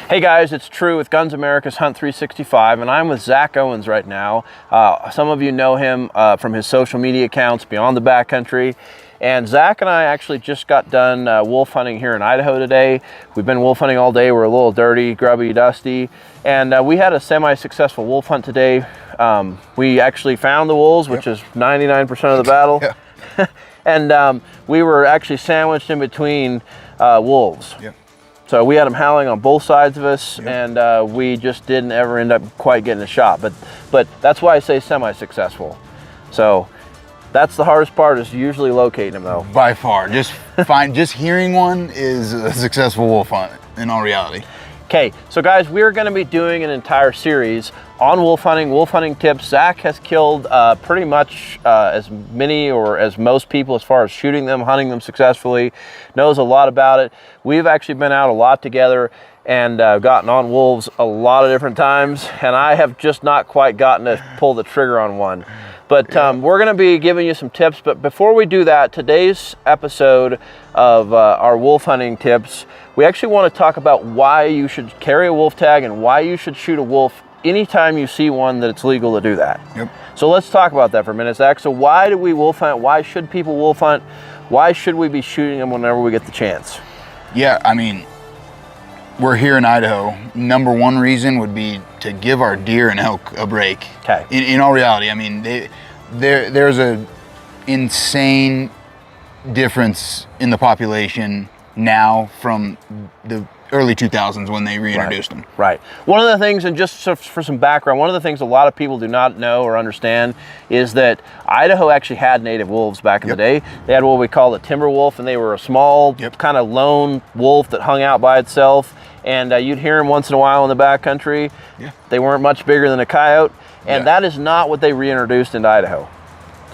Hey guys, it's True with GunsAmerica's Hunt365, and I'm with Zach Owens right now. Some of you know him from his social media accounts Beyond the Backcountry. And Zach and I actually just got done wolf hunting here in Idaho today. We've been wolf hunting all day. We're a little dirty, grubby, dusty. And we had a semi-successful wolf hunt today. We actually found the wolves, which is 99% of the battle. Yeah. And we were actually sandwiched in between wolves. Yeah. So we had them howling on both sides of us, Yep. and we just didn't ever end up quite getting a shot. But that's why I say semi-successful. So that's the hardest part, is usually locating them though. By far, just hearing one is a successful wolf hunt in all reality. Okay, so guys, we're going to be doing an entire series on wolf hunting tips. Zach has killed pretty much as many or as most people as far as shooting them, hunting them successfully, knows a lot about it. We've actually been out a lot together and gotten on wolves a lot of different times, and I have just not quite gotten to pull the trigger on one. But we're going to be giving you some tips. But before we do that, today's episode of our wolf hunting tips, we actually want to talk about why you should carry a wolf tag and why you should shoot a wolf anytime you see one that it's legal to do that. Yep. So let's talk about that for a minute, Zach. So why do we wolf hunt? Why should people wolf hunt? Why should we be shooting them whenever we get the chance? Yeah, I mean, we're here in Idaho. Number one reason would be to give our deer and elk a break. Okay. In all reality, I mean, there's a insane difference in the population now from the early 2000s when they reintroduced them. Right. One of the things, and just for some background, one of the things a lot of people do not know or understand is that Idaho actually had native wolves back in the day. They had what we call the timber wolf, and they were a small kind of lone wolf that hung out by itself. And you'd hear them once in a while in the backcountry. Yeah. They weren't much bigger than a coyote. And that is not what they reintroduced into Idaho.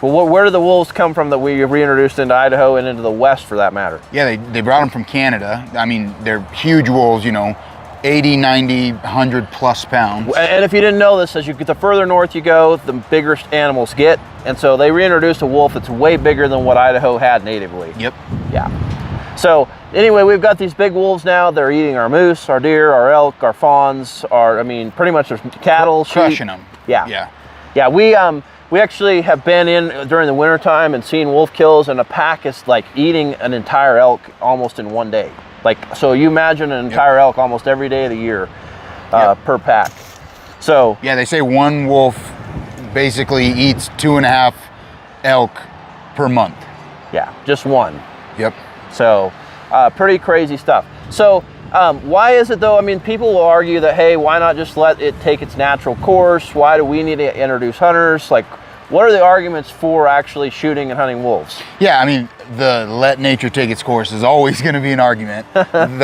Well, where did the wolves come from that we reintroduced into Idaho and into the West, for that matter? Yeah, they brought them from Canada. I mean, they're huge wolves, you know, 80, 90, 100 plus pounds. And if you didn't know this, as you get the further north you go, the bigger animals get. And so they reintroduced a wolf that's way bigger than what Idaho had natively. Yep. Yeah. So anyway, we've got these big wolves now. They're eating our moose, our deer, our elk, our fawns, I mean, pretty much there's cattle, sheep. Crushing them. Yeah. Yeah. Yeah, we actually have been in during the winter time and seen wolf kills, and a pack is like eating an entire elk almost in one day. Like, so you imagine an entire elk almost every day of the year per pack. So yeah, they say one wolf basically eats 2.5 elk per month. Yeah, just one. Yep. So pretty crazy stuff. So why is it though? I mean, people will argue that, hey, why not just let it take its natural course? Why do we need to introduce hunters? Like, what are the arguments for actually shooting and hunting wolves? Yeah, I mean, the let nature take its course is always going to be an argument. And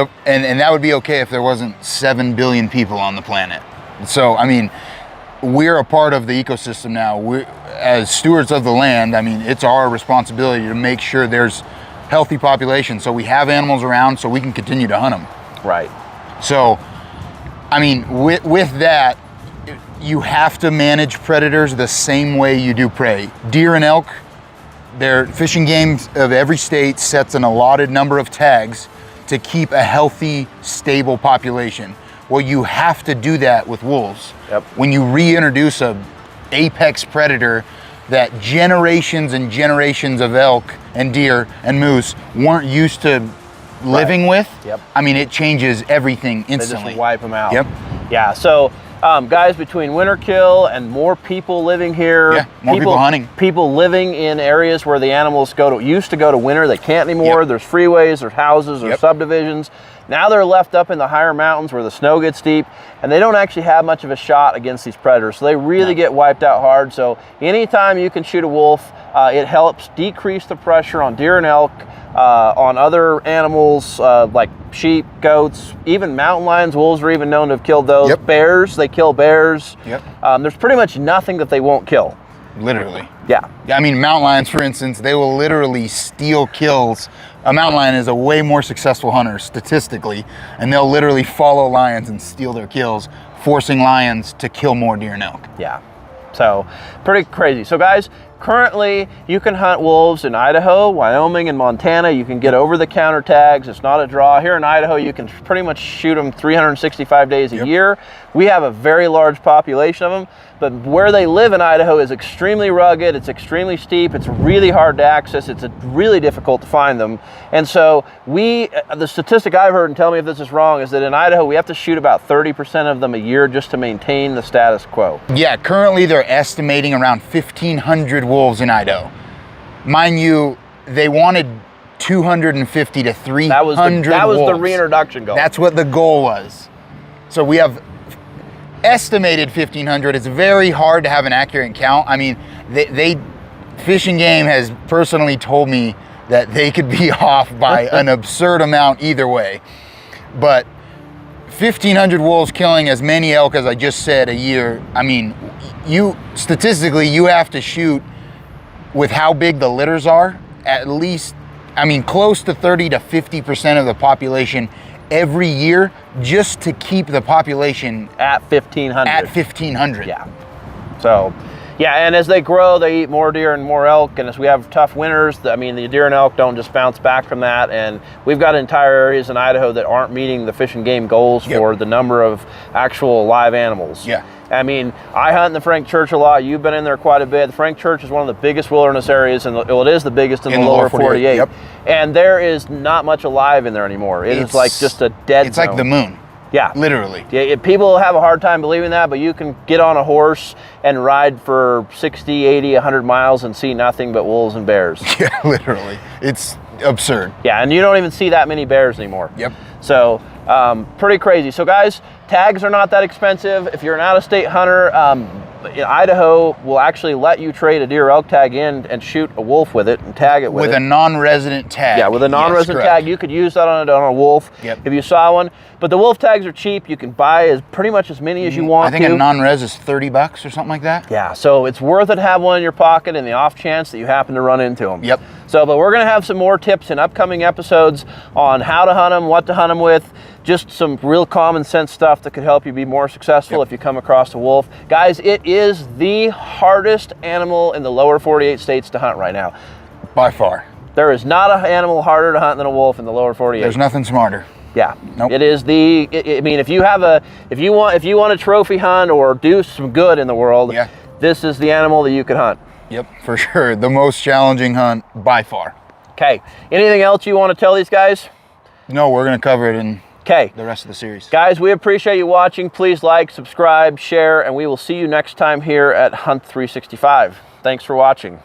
that would be okay if there wasn't 7 billion people on the planet. So, I mean, we're a part of the ecosystem now. As stewards of the land, I mean, it's our responsibility to make sure there's healthy population, so we have animals around so we can continue to hunt them. Right. So, I mean, with that, you have to manage predators the same way you do prey. Deer and elk, their fishing game of every state sets an allotted number of tags to keep a healthy, stable population. Well, you have to do that with wolves. Yep. When you reintroduce a apex predator that generations and generations of elk and deer and moose weren't used to living with, I mean, it changes everything instantly. They just wipe them out. Yep. Yeah, so guys, between winter kill and more people living here, more people hunting, people living in areas where the animals used to go to winter, they can't anymore. There's freeways, there's houses, there's subdivisions. Now they're left up in the higher mountains where the snow gets deep, and they don't actually have much of a shot against these predators. So they really get wiped out hard. So anytime you can shoot a wolf, it helps decrease the pressure on deer and elk, on other animals like sheep, goats, even mountain lions. Wolves are even known to have killed those. Bears, they kill bears. There's pretty much nothing that they won't kill. Literally. Yeah. I mean, mountain lions, for instance, they will literally steal kills. A mountain lion is a way more successful hunter statistically, and they'll literally follow lions and steal their kills, forcing lions to kill more deer and elk. Yeah. So pretty crazy. So guys, currently you can hunt wolves in Idaho, Wyoming, and Montana. You can get over-the-counter tags. It's not a draw. Here in Idaho, you can pretty much shoot them 365 days a year. We have a very large population of them, but where they live in Idaho is extremely rugged. It's extremely steep. It's really hard to access. It's really difficult to find them. And so the statistic I've heard, and tell me if this is wrong, is that in Idaho, we have to shoot about 30% of them a year just to maintain the status quo. Yeah, currently they're estimating around 1,500 wolves in Idaho. Mind you, they wanted 250 to 300 wolves. That was the reintroduction goal. That's what the goal was. So we have estimated 1,500. It's very hard to have an accurate count. I mean, Fish and Game has personally told me that they could be off by an absurd amount either way. But 1,500 wolves killing as many elk as I just said a year. I mean, statistically, you have to shoot with how big the litters are, at least, I mean, close to 30 to 50% of the population every year, just to keep the population at 1,500. At 1,500. Yeah. So, yeah, and as they grow, they eat more deer and more elk. And as we have tough winters, I mean, the deer and elk don't just bounce back from that. And we've got entire areas in Idaho that aren't meeting the Fish and Game goals for the number of actual live animals. Yeah. I mean, I hunt in the Frank Church a lot. You've been in there quite a bit. The Frank Church is one of the biggest wilderness areas, and it is the biggest in the lower 48. Yep. And there is not much alive in there anymore. It's like just a dead It's zone. like the moon. Yeah. Literally. Yeah, people have a hard time believing that, but you can get on a horse and ride for 60, 80, 100 miles and see nothing but wolves and bears. Yeah, literally. It's absurd. Yeah, and you don't even see that many bears anymore. Yep. So, pretty crazy. So guys, tags are not that expensive. If you're an out-of-state hunter, Idaho will actually let you trade a deer elk tag in and shoot a wolf with it and tag it with a non-resident tag. Yeah, with a non-resident tag. You could use that on a wolf if you saw one. But the wolf tags are cheap. You can buy pretty much as many as you want. I think a non-res is $30 or something like that. Yeah, so it's worth it to have one in your pocket in the off chance that you happen to run into them. Yep. So, but we're going to have some more tips in upcoming episodes on how to hunt them, what to hunt them with, just some real common sense stuff that could help you be more successful if you come across a wolf. Guys, it is the hardest animal in the lower 48 states to hunt right now. By far. There is not an animal harder to hunt than a wolf in the lower 48. There's nothing smarter. Yeah. Nope. It is I mean, if you want a trophy hunt or do some good in the world, this is the animal that you could hunt. Yep, for sure. The most challenging hunt by far. Okay. Anything else you want to tell these guys? No, we're going to cover it in the rest of the series. Guys, we appreciate you watching. Please like, subscribe, share, and we will see you next time here at Hunt365. Thanks for watching.